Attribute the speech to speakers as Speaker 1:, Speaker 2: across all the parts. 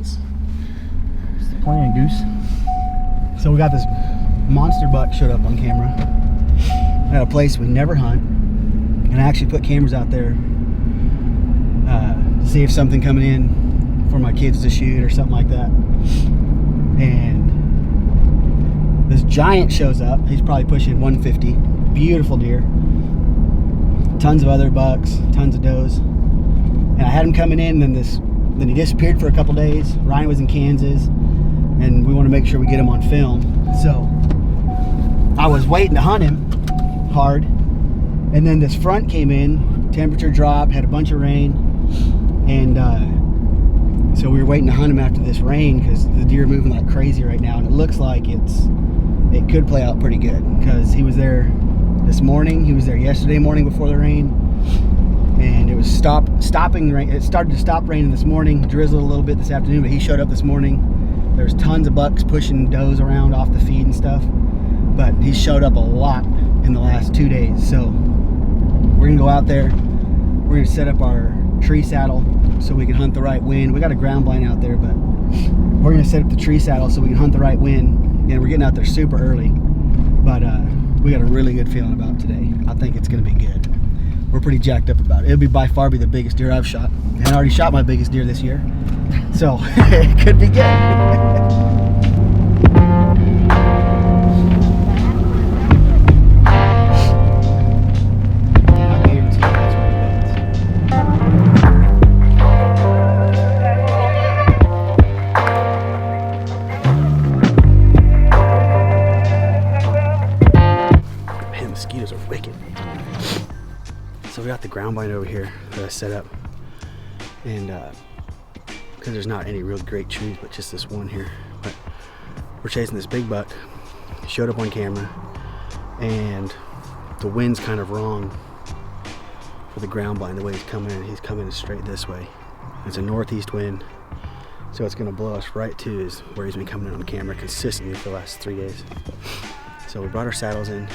Speaker 1: guys. What's the plan, Goose? So we got this monster buck showed up on camera at a place we never hunt, and I actually put cameras out there to see if something coming in for my kids to shoot or something like that. And this giant shows up. He's probably pushing 150. Beautiful deer. Tons of other bucks, tons of does. And I had him coming in, and then he disappeared for a couple days. Ryan was in Kansas, and we want to make sure we get him on film. So I was waiting to hunt him hard, and then this front came in, temperature dropped, had a bunch of rain, and so we were waiting to hunt him after this rain because the deer are moving like crazy right now, and it looks like it could play out pretty good because he was there this morning, he was there yesterday morning before the rain, and it was stopping rain. It started to stop raining this morning, drizzled a little bit this afternoon, but he showed up this morning. There's tons of bucks pushing does around off the feed and stuff, but he showed up a lot in the last 2 days. So we're gonna go out there, we're gonna set up our tree saddle so we can hunt the right wind. We got a ground blind out there, but we're gonna set up the tree saddle so we can hunt the right wind. And we're getting out there super early, but we got a really good feeling about today. I think it's gonna be good. We're pretty jacked up about it. It'll by far be the biggest deer I've shot, and I already shot my biggest deer this year, so it could be good. Mosquitoes are wicked. So we got the ground blind over here that I set up, and because there's not any real great trees but just this one here, but we're chasing this big buck. He showed up on camera, and the wind's kind of wrong for the ground blind the way he's coming in. He's coming straight this way. It's a northeast wind, so it's going to blow us right to where he's been coming in on camera consistently for the last 3 days. So we brought our saddles in.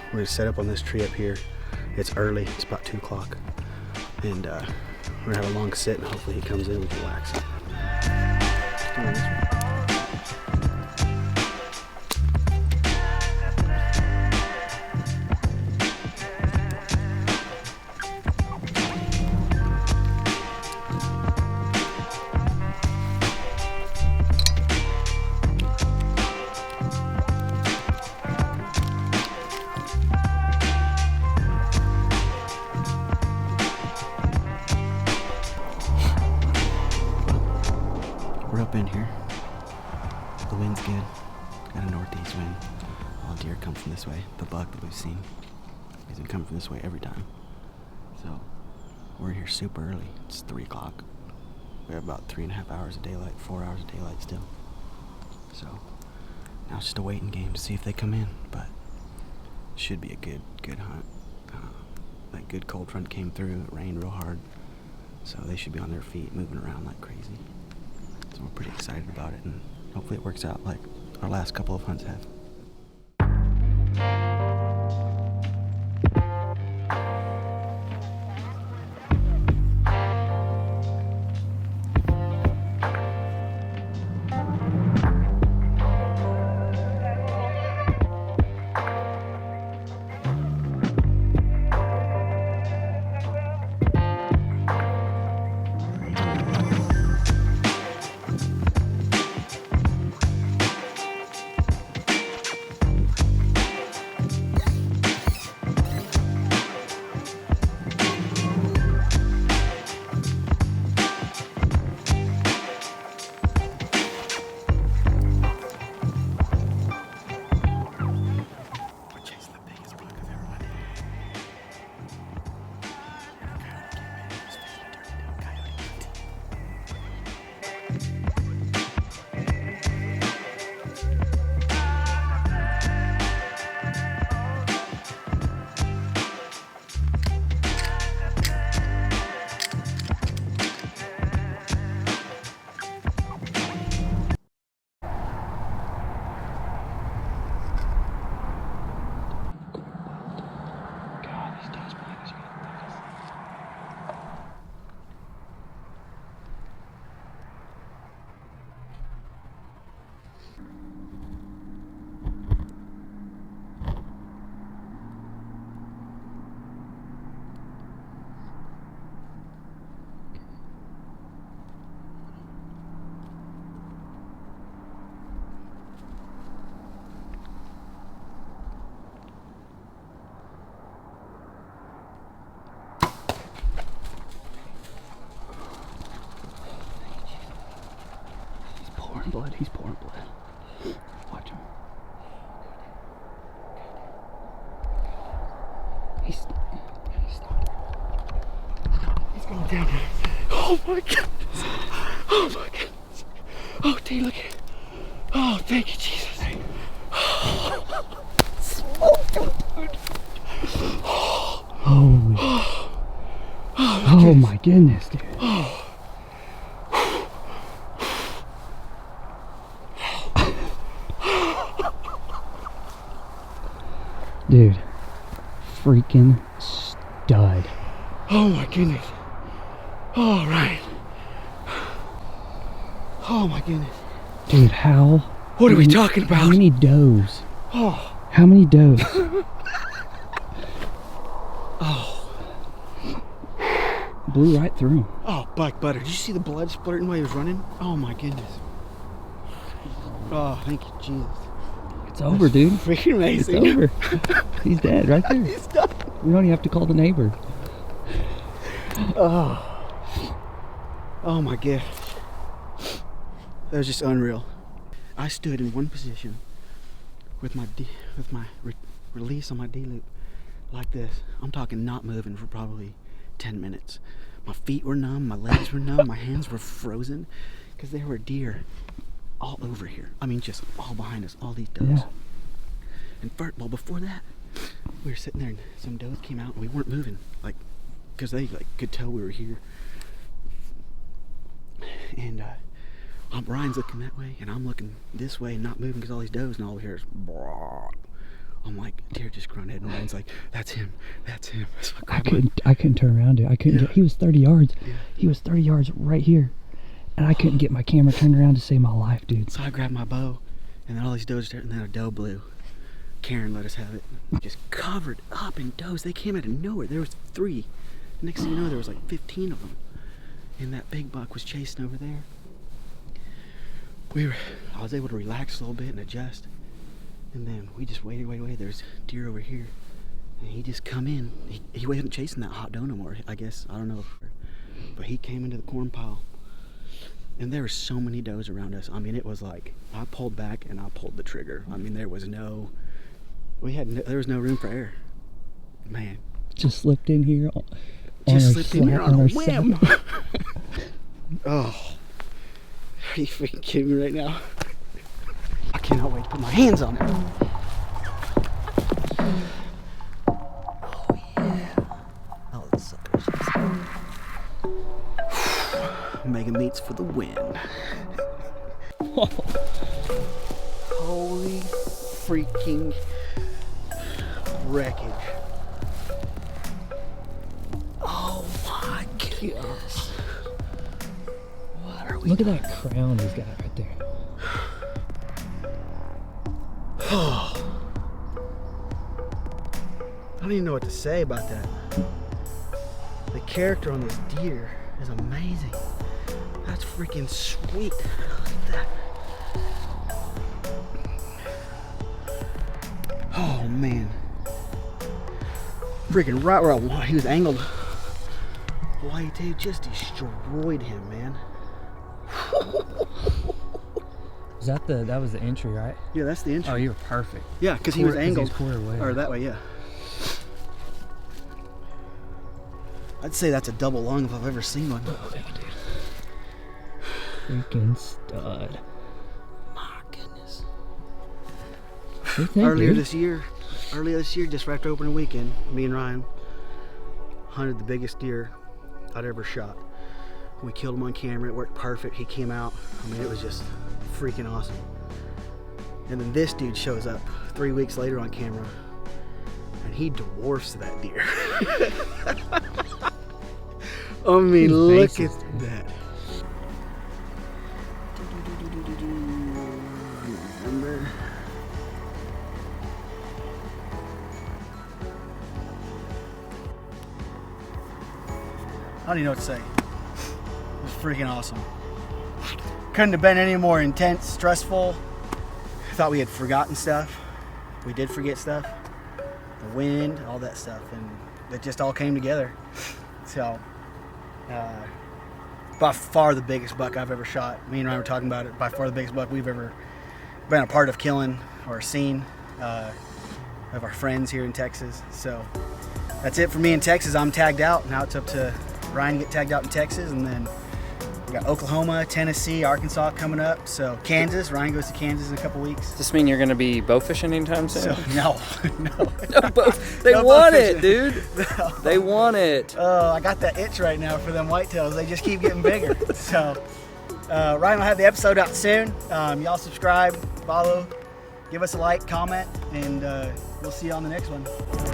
Speaker 1: We're gonna set up on this tree up here. It's early, it's about 2 o'clock. And we're gonna have a long sit, and hopefully he comes in, we can wax him. We're up in here. The wind's good. Got a northeast wind. All deer come from this way. The buck that we've seen, he's been coming from this way every time. So we're here super early. It's 3 o'clock. We have about 3.5 hours of daylight, 4 hours of daylight still. So now it's just a waiting game to see if they come in, but it should be a good hunt. That good cold front came through. It rained real hard, so they should be on their feet, moving around like crazy. So we're pretty excited about it, and hopefully it works out like our last couple of hunts have. blood. He's pouring blood. Watch him. He's going down. Oh my goodness. Oh my goodness. Oh, dude, look at it. Oh, thank you, Jesus. Holy. Oh my goodness, dude. Dude, freaking stud. Oh my goodness. All right. Oh my goodness. Dude, how? What are we talking about? How many does? Oh. How many does? Oh. Blew right through him. Oh, Buck Butter. Did you see the blood splurting while he was running? Oh my goodness. Oh, thank you, Jesus. It's over, dude. Freaking amazing. It's over. He's dead right there. He's done. We don't even have to call the neighbor. Oh. Oh my gosh. That was just unreal. I stood in one position with my release on my D loop like this. I'm talking not moving for probably 10 minutes. My feet were numb, my legs were numb, my hands were frozen because there were deer all over here. I mean, just all behind us, all these does. Yeah. And well, before that, we were sitting there and some does came out and we weren't moving, like, because they could tell we were here. And Brian's looking that way and I'm looking this way and not moving because all these does, and all we hear is brrr. I'm like, deer just grunted, and Brian's like, that's him, that's him. So I couldn't turn around, dude. I couldn't get, he was 30 yards. Yeah. He was 30 yards right here. And I couldn't get my camera turned around to save my life, dude. So I grabbed my bow, and then all these does, and then a doe blew. Karen let us have it. Just covered up in does. They came out of nowhere. There was 3. Next thing you know, there was like 15 of them. And that big buck was chasing over there. I was able to relax a little bit and adjust. And then we just waited. There's deer over here. And he just come in. He wasn't chasing that hot doe no more, I guess. I don't know. But he came into the corn pile. And there were so many does around us. I mean, it was like, I pulled back and I pulled the trigger. I mean, there was no room for error. Man. Just slipped in here on a whim. Oh. Are you freaking kidding me right now? I cannot wait to put my hands on it. Oh yeah. Oh, the suckers. Mega meats for the win. Holy freaking wreckage. Oh my goodness. What are we Look doing? At that crown he's got right there. I don't even know what to say about that. The character on this deer is amazing. That's freaking sweet. Look at that. Oh man. Freaking right where he was angled. White tape just destroyed him, man. That was the entry, right? Yeah, that's the entry. Oh, you were perfect. Yeah, because he was angled. Or that way, yeah. I'd say that's a double lung if I've ever seen one. Oh, yeah, dude. Freaking stud. My goodness. Earlier this year, just right after opening weekend, me and Ryan hunted the biggest deer I'd ever shot. We killed him on camera. It worked perfect. He came out. I mean, it was just freaking awesome. And then this dude shows up 3 weeks later on camera, and he dwarfs that deer. I mean, look at that. Remember? I don't even know what to say. It was freaking awesome. Couldn't have been any more intense, stressful. I thought we had forgotten stuff. We did forget stuff. The wind, all that stuff, and it just all came together. So, by far the biggest buck I've ever shot. Me and Ryan were talking about it. By far the biggest buck we've ever been a part of killing or seen of our friends here in Texas. So that's it for me in Texas. I'm tagged out. Now it's up to Ryan to get tagged out in Texas, and then we got Oklahoma, Tennessee, Arkansas coming up. So Kansas, Ryan goes to Kansas in a couple weeks.
Speaker 2: Does this mean you're going to be bow fishing anytime soon?
Speaker 1: So, no.
Speaker 2: They
Speaker 1: No
Speaker 2: want
Speaker 1: bow
Speaker 2: it,
Speaker 1: fishing.
Speaker 2: dude.
Speaker 1: No.
Speaker 2: They want it.
Speaker 1: I got that itch right now for them whitetails. They just keep getting bigger. So Ryan will have the episode out soon. Y'all subscribe, follow, give us a like, comment, and we'll see you on the next one.